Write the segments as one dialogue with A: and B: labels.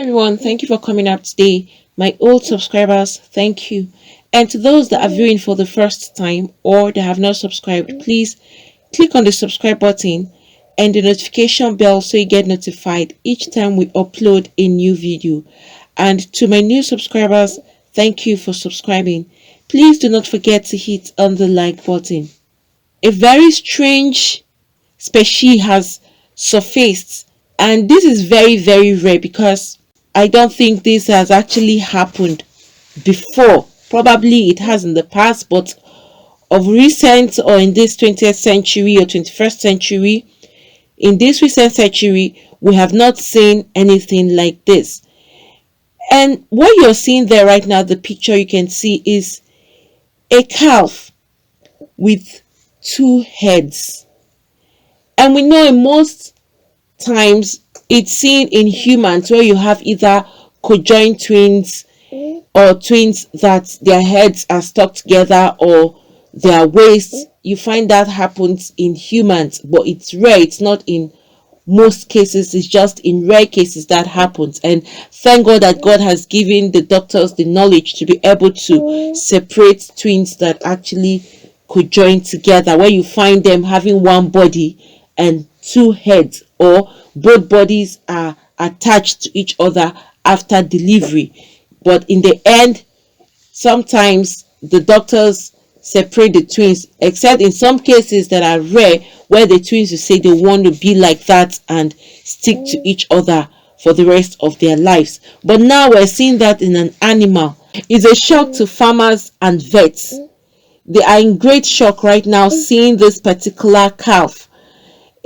A: everyone, thank you for coming up today. My old subscribers, thank you. And to those that are viewing for the first time or that have not subscribed, please click on the subscribe button and the notification bell so you get notified each time we upload a new video. And to my new subscribers, thank you for subscribing. Please do not forget to hit on the like button. A very strange species has surfaced, and this is very, very rare because I don't think this has actually happened before. Probably it has in the past, but of recent or in this 20th century or 21st century, in this recent century, we have not seen anything like this. And what you're seeing there right now, the picture you can see is a calf with two heads. And we know in most times it's seen in humans where you have either conjoined twins or twins that their heads are stuck together or their waists. You find that happens in humans, but it's rare. It's not in most cases. It's just in rare cases that happens. And thank God that God has given the doctors the knowledge to be able to separate twins that actually could join together, where you find them having one body and two heads, or both bodies are attached to each other after delivery. But in the end, sometimes the doctors separate the twins, except in some cases that are rare, where the twins will say they want to be like that and stick to each other for the rest of their lives. But now we're seeing that in an animal. It's a shock to farmers and vets. They are in great shock right now seeing this particular calf.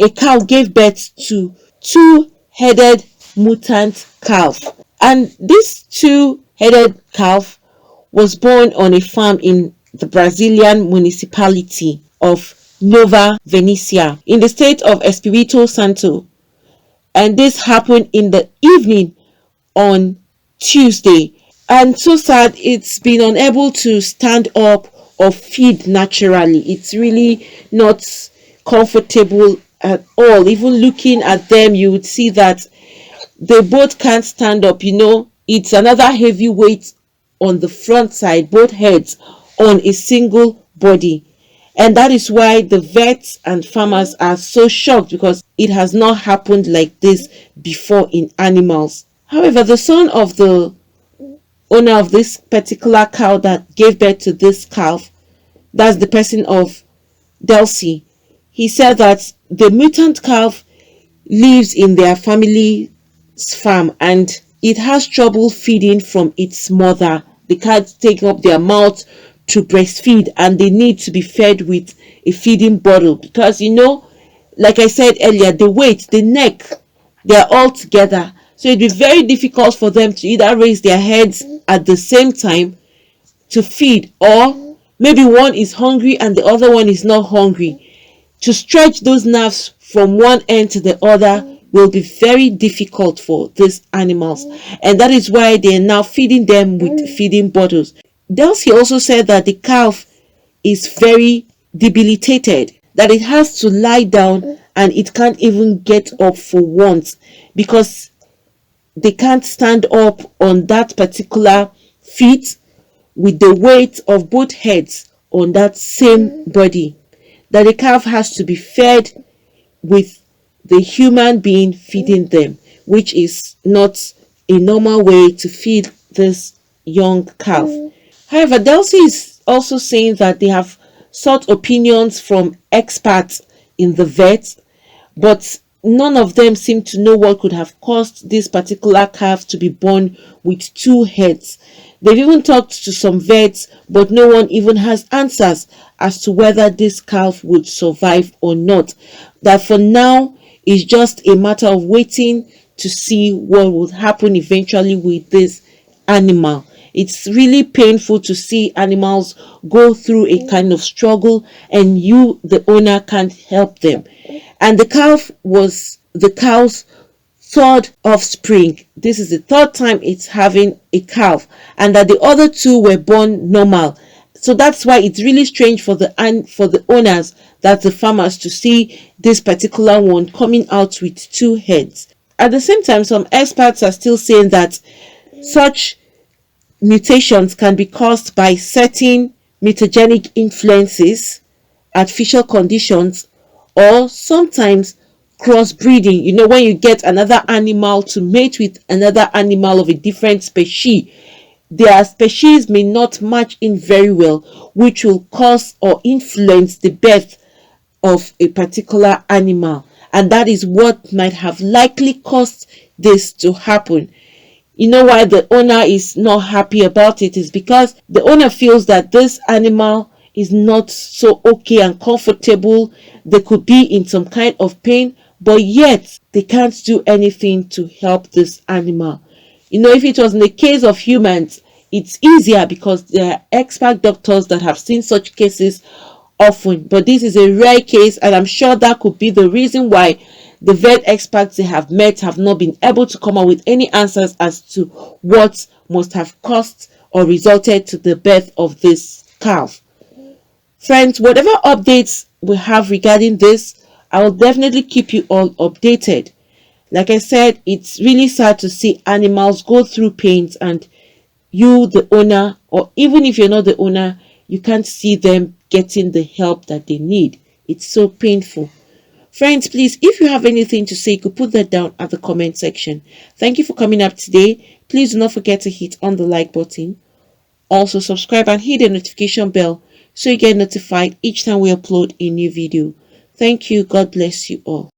A: A cow gave birth to two-headed mutant calf, and this two-headed calf was born on a farm in the Brazilian municipality of Nova Venecia in the state of Espírito Santo, and this happened in the evening on Tuesday. And so sad, it's been unable to stand up or feed naturally. It's really not comfortable at all. Even looking at them, you would see that they both can't stand up. It's another heavy weight on the front side, both heads on a single body. And that is why the vets and farmers are so shocked, because it has not happened like this before in animals. However, the son of the owner of this particular cow that gave birth to this calf, that's the person of Delcy, he said that the mutant calf lives in their family's farm and it has trouble feeding from its mother. They can't take up their mouth to breastfeed, and they need to be fed with a feeding bottle because, like I said earlier, the weight, the neck, they're all together. So it'd be very difficult for them to either raise their heads at the same time to feed, or maybe one is hungry and the other one is not hungry. To stretch those nerves from one end to the other will be very difficult for these animals, and that is why they are now feeding them with feeding bottles. Delcy also said that the calf is very debilitated, that it has to lie down and it can't even get up for once because they can't stand up on that particular feet with the weight of both heads on that same body, that the calf has to be fed with the human being feeding them, which is not a normal way to feed this young calf. However, Delcy is also saying that they have sought opinions from experts in the vet, but none of them seem to know what could have caused this particular calf to be born with two heads. They've even talked to some vets, but no one even has answers as to whether this calf would survive or not. That for now is just a matter of waiting to see what would happen eventually with this animal. It's really painful to see animals go through a kind of struggle and you, the owner, can't help them. And the calf was the cow's third offspring. This is the third time it's having a calf, and that the other two were born normal. So that's why it's really strange for the owners, that's the farmers, to see this particular one coming out with two heads. at the same time, some experts are still saying that such mutations can be caused by certain mutagenic influences, artificial conditions, or sometimes crossbreeding. You know, when you get another animal to mate with another animal of a different species, their species may not match in very well, which will cause or influence the birth of a particular animal. And that is what might have likely caused this to happen. You know why the owner is not happy about it is because the owner feels that this animal is not so okay and comfortable. They could be in some kind of pain, but yet they can't do anything to help this animal. You know, if it was in the case of humans, it's easier because there are expert doctors that have seen such cases often, but this is a rare case, and I'm sure that could be the reason why the vet experts they have met have not been able to come up with any answers as to what must have caused or resulted to the birth of this calf. Friends, whatever updates we have regarding this, I will definitely keep you all updated. Like I said, it's really sad to see animals go through pains, and you, the owner, or even if you're not the owner, you can't see them getting the help that they need. It's so painful. Friends, please, if you have anything to say, you could put that down at the comment section. Thank you for coming up today. Please do not forget to hit on the like button. Also, subscribe and hit the notification bell so you get notified each time we upload a new video. Thank you. God bless you all.